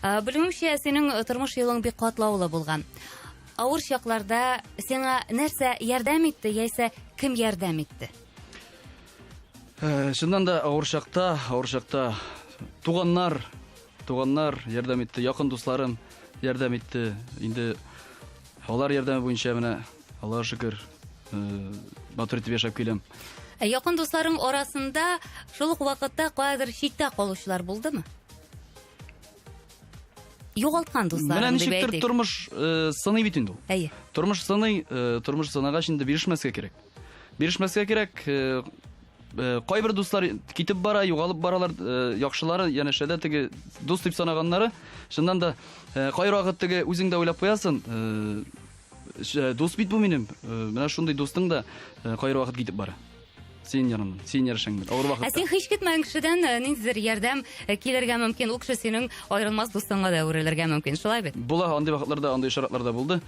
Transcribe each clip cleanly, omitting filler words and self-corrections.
Белүемчә, синең тормыш юлың бик катлаулы булган. Авыр чакларда сиңа нәрсә ярдәм итте, яисә кем ярдәм итте? Шуннан да авыр чакта туганнар ярдәм итте, якын дусларым ярдәм итте. Инде алар ярдәме буенча менә Аллага шөкер, батыр итеп яшәп киләм. Якын дусларың арасында шул ук вакытта кайдыр читтә калучылар булдымы? Югалткан дусларың Менә дип ничектер әйтик. тормыш сыный бит инде ул. Әйе. Тормыш сынагач инде бирешмәскә кирәк. Бирешмәскә кирәк. Кайбер дуслар китеп бара, югалып баралар, яхшылары, янәшәдә теге дус дип санаганнары, шуннан да кайры вакыт теге үзең дә уйлап куясың, дус бит бу минем. Менә шундый дустың да кайры вакыт китеп бара. Син янымдан, син яшәңдән. Авыр вакытта. Син һич китмәгән кешедән ниндидер ярдәм килергә мөмкин, ул кеше синең аерылмас дустыңга да әверелергә мөмкин. Шулай бит? Була, андый вакытларда, андый шаратларда булды.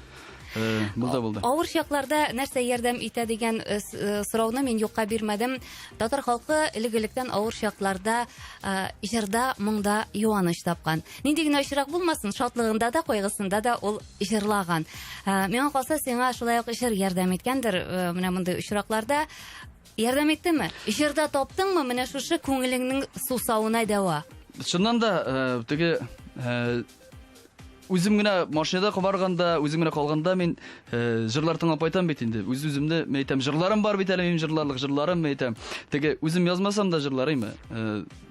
Булды. Авыр чакларда нәрсә ярдәм итә дигән сорауны мин юкка бирмәдем. Татар халкы элек-электән авыр чакларда җырда, моңда юаныч тапкан. Нинди генә очрак булмасын, шатлыгында да, кайгысында да ул җырлаган. Миңа калса, сиңа шулай ук җыр ярдәм иткәндер. Менә мондый очракларда ярдәм иттеме? Җырда таптыңмы менә шушы күңелеңнең сусауына дәва? Шуннан да теге үзем генә машинада кабарганда, үзем генә калганда мин җырлар тыңлап айтам бит инде. Үземне әйтәм, җырларым бар бит әле, минем җырларлык җырларым әйтәм. Теге үзем язмасам да җырларым.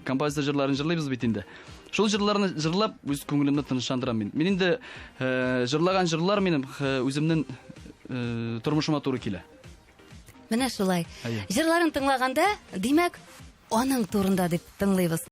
Композитор җырларын җырлыйбыз бит инде. Шул җырларны җырлап үз күңелемне тынычландырам мин. Мин инде җырлаган җырлар минем үземнең тормышыма туры килә. Менә шулай. Җырларын тыңлаганда, димәк, аның турында дип тыңлыйбыз.